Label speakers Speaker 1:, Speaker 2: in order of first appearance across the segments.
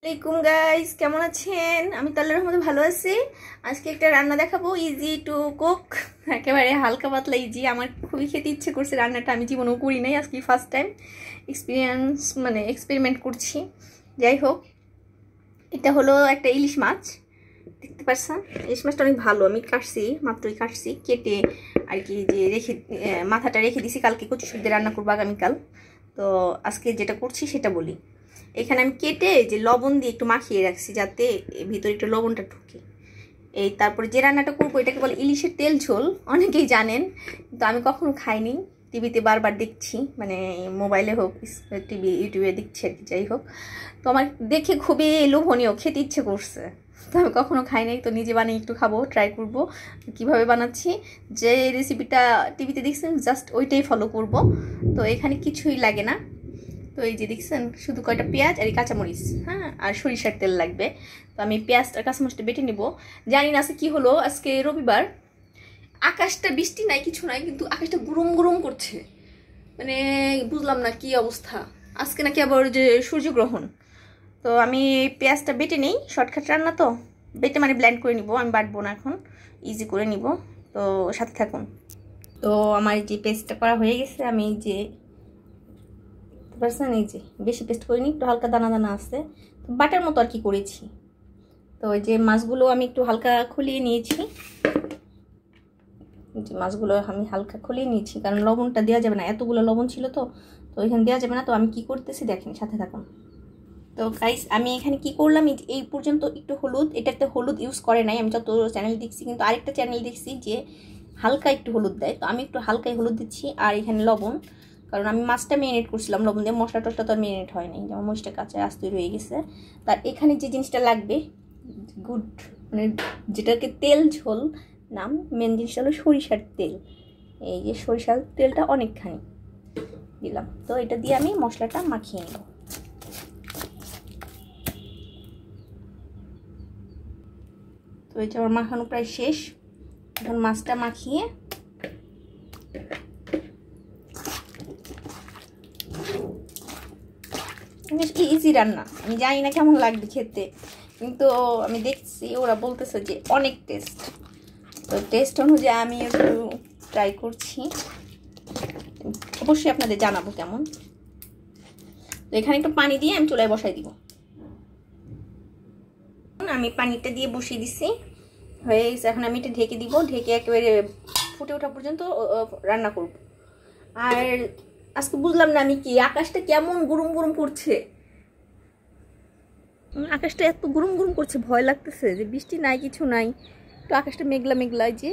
Speaker 1: আসসালামাইকুম গাইস, কেমন আছেন? আমি তো আল্লাহর রহমতে ভালো আছি। আজকে একটা রান্না দেখাবো, ইজি টু কুক, একেবারে হালকা পাতলা ইজি। আমার খুবই খেতে ইচ্ছে করছে রান্নাটা, আমি জীবনেও করি নাই, আজকে ফার্স্ট টাইম এক্সপেরিমেন্ট করছি। যাই হোক, এটা হলো একটা ইলিশ মাছ, দেখতে পাচ্ছেন। ইলিশ মাছটা অনেক ভালো, আমি মাত্রই কাটছি, কেটে আর কি যে মাথাটা রেখে দিছি, কালকে কচু শুদ্ধ রান্না করবো আগামীকাল। তো আজকে যেটা করছি সেটা বলি। এখানে আমি কেটে যে লবণ দিয়ে একটু মাখিয়ে রাখছি, যাতে ভিতরে একটু লবণটা ঢুকে। তারপরে যে রান্নাটা করবো এটাকে বলে ইলিশের তেল ঝোল, অনেকেই জানেন, কিন্তু আমি কখনো খাইনি। টিভিতে বারবার দেখছি, মানে মোবাইলে হোক, টিভি ইউটিউবে দেখছি আর কি। যাই হোক, তো আমার দেখে খুবই লোভনীয়, খেতে ইচ্ছে করছে, তো আমি কখনো খাই নাই। তো নিজে বানিয়ে একটু খাবো, ট্রাই করব কিভাবে বানাচ্ছি। যে রেসিপিটা টিভিতে দেখছেন জাস্ট ওইটাই ফলো করব। তো এখানে কিছুই লাগে না। তো এই যে দেখছেন, শুধু কয়টা পেঁয়াজ আর কাঁচামরিচ, হ্যাঁ, আর সরিষার তেল লাগবে। তো আমি পেঁয়াজ আর কাঁচামরিচটা বেটে নিব। জানি না আজকে কি হলো, আজকে রবিবার, আকাশটা বৃষ্টি নাই কিছু নাই, কিন্তু আকাশটা গুরুম গুরুম করছে, মানে বুঝলাম না কি অবস্থা। আজকে নাকি আবার যে সূর্যগ্রহণ। তো আমি পেঁয়াজটা বেটে নিই, শর্টকাট রান্না তো, বেটে মানে ব্লেন্ড করে নিব, আমি বাটবো না এখন, ইজি করে নিব। তো সাথে থাকুন। তো আমার যে পেস্টটা করা হয়ে গেছে, আমি যে পারছেন, এই যে বেশি পেস্ট করিনি, একটু হালকা দানা দানা আছে, তো বাটার মতো আর কি করেছি। তো ওই যে মাছগুলো আমি একটু হালকা খুলিয়ে নিয়েছি, যে মাছগুলো আমি হালকা খুলিয়ে নিয়েছি, কারণ লবণটা দেওয়া যাবে না, এতগুলো লবণ ছিল তো, তো এখানে দেওয়া যাবে না। তো আমি কি করতেছি দেখেন, সাথে থাকুন। তো গাইস, আমি এখানে কি করলাম, এই পর্যন্ত একটু হলুদ, এটাতে হলুদ ইউজ করে নাই, আমি যত চ্যানেল দেখছি, কিন্তু আরেকটা চ্যানেল দেখছি যে হালকা একটু হলুদ দেয়, তো আমি একটু হালকাই হলুদ দিচ্ছি। আর এখানে লবণ, কারণ আমি মাছটা মেরিনেট করছিলাম লবণ দিয়ে, মশলা টসলা তো আর মেরিনেট হয় নাই, যেমন মরিচটা কাঁচা আস্তে রয়ে গেছে। তার এখানে যে জিনিসটা লাগবে গুড, মানে যেটাকে তেল ঝোল নাম, মেন জিনিসটা হলো সরিষার তেল। এই যে সরিষার তেলটা অনেকখানি দিলাম। তো এটা দিয়ে আমি মশলাটা মাখিয়ে নেব। তো এটা আমার মাখানো প্রায় শেষ। এখন মাছটা মাখিয়ে ইজি রান্না, আমি জানি না কেমন লাগবে খেতে, কিন্তু আমি দেখছি ওরা বলতেছে যে অনেক টেস্ট। তো টেস্ট অনুযায়ী আমি একটু ট্রাই করছি, অবশ্যই আপনাদের জানাবো কেমন। তো এখানে একটু পানি দিয়ে আমি চুলায় বসাই দিব। আমি পানিটা দিয়ে বসিয়ে দিছি, হয়ে গেছে। এখন আমি এটা ঢেকে দিব, ঢেকে একেবারে ফুটে ওঠা পর্যন্ত রান্না করব। আর আজকে বুঝলাম না আমি কি, আকাশটা কেমন গুরুম গুরুম করছে, আকাশটা এত গুরুম গুরুম করছে, ভয় লাগতেছে যে বৃষ্টি নাই কিছু নাই, তো আকাশটা মেঘলা মেঘলা, যে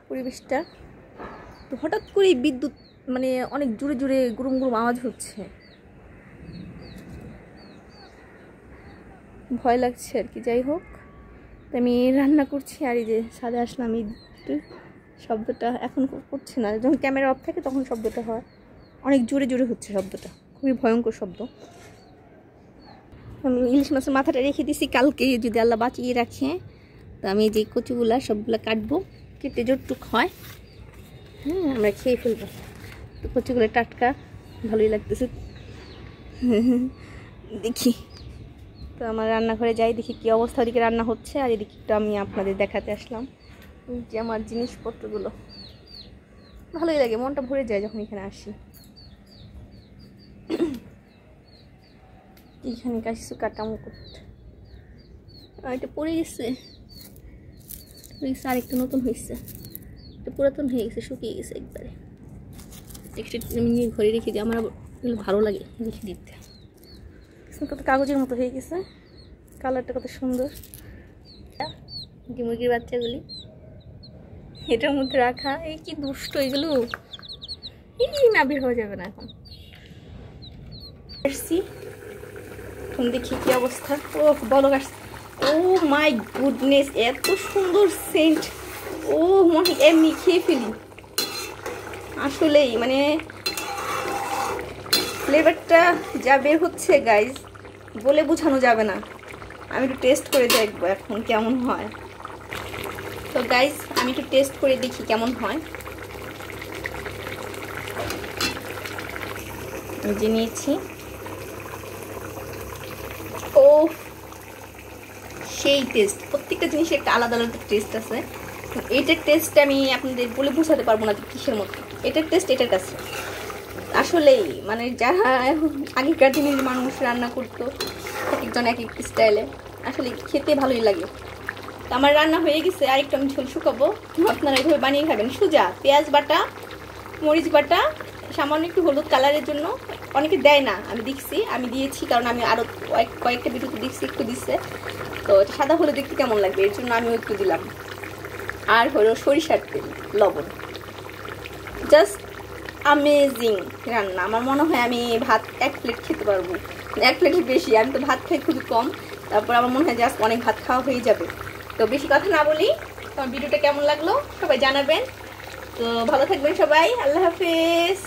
Speaker 1: পরিবেশটা। তো হঠাৎ করে বিদ্যুৎ, মানে অনেক জোরে জোরে গুরুম গুরুম আওয়াজ হচ্ছে, ভয় লাগছে আর কি। যাই হোক, আমি রান্না করছি, আর এই যে সাদা আসলাম, এই শব্দটা এখন করছে না, যখন ক্যামেরা অফ থাকে তখন শব্দটা হয়, অনেক জোরে জোরে হচ্ছে শব্দটা, খুবই ভয়ঙ্কর শব্দ। আমি ইলিশ মাছের মাথাটা রেখে দিছি, কালকে যদি আল্লাহ বাঁচিয়ে রাখে, তো আমি যে কচুগুলা সবগুলা কাটবো, কেটে যতটুক হয়, হ্যাঁ, আমরা খেয়ে ফেলবো। তো কচুগুলো টাটকা, ভালোই লাগতেছে। দেখি, তো আমার রান্নাঘরে যাই, দেখি কি অবস্থা, ওদিকে রান্না হচ্ছে, আর এদিকে একটু আমি আপনাদের দেখাতে আসলাম যে আমার জিনিসপত্রগুলো। ভালোই লাগে, মনটা ভরে যায় যখন এখানে আসি। এইখানে কিছু কাটা মুকুট, এটা পড়ে গেছে, আর একটু নতুন হয়েছে, এটা পুরাতন হয়ে গেছে, শুকিয়ে গেছে একবারে। আমি নিয়ে ঘরে রেখে দিই, আমার ভালো লাগে রেখে দিতে। কত কাগজের মতো হয়ে গেছে, কালারটা কত সুন্দর। মুরগির বাচ্চাগুলি এটার মধ্যে রাখা, এই কি দুষ্ট এগুলো, না বের হয়ে যাবে না। এখন দেখি কি অবস্থা। ও বলো গাছ, ও মাই গুডনেস, এত সুন্দর সেন্ট। ও মনে এমনি খেয়ে ফেলি, আসলেই মানে ফ্লেভারটা যা বের হচ্ছে গাইজ, বলে বোঝানো যাবে না। আমি একটু টেস্ট করে দেখবো এখন কেমন হয়। তো গাইজ, আমি একটু টেস্ট করে দেখি কেমন হয়। যে নিয়েছি, ও সেই টেস্ট, প্রত্যেকটা জিনিসের একটা আলাদা আলাদা টেস্ট আছে। এইটার টেস্ট আমি আপনাদের বলে বোঝাতে পারবো না কিসের মতো, এটার টেস্ট এটার কাছে আসলেই মানে যারা আগেকার দিনের মানুষ রান্না করতো এক একজন এক এক স্টাইলে, আসলে খেতে ভালোই লাগে। তো আমার রান্না হয়ে গেছে, আরেকটু আমি ঝোল শুকাবো, আপনারা এইভাবে বানিয়ে খাবেন। সোজা পেঁয়াজ বাটা, মরিচ বাটা, সামান্য একটু হলুদ কালারের জন্য, অনেকে দেয় না, আমি দেখছি, আমি দিয়েছি কারণ আমি আরও কয়েকটা ভিডিওতে দেখছি একটু দিচ্ছে, তো সাদা হলে দেখতে কেমন লাগবে এর জন্য আমিও একটু দিলাম। আর হলো সরিষার তেল, লবণ, জাস্ট আমেজিং রান্না। আমার মনে হয় আমি ভাত 1 প্লেট খেতে পারবো, 1 প্লেটের বেশি, আমি তো ভাত খাই খুবই কম, তারপর আমার মনে হয় জাস্ট অনেক ভাত খাওয়া হয়ে যাবে। তো বেশি কথা না বলি, আমার ভিডিওটা কেমন লাগলো সবাই জানাবেন। তো ভালো থাকবেন সবাই, আল্লাহ হাফেজ।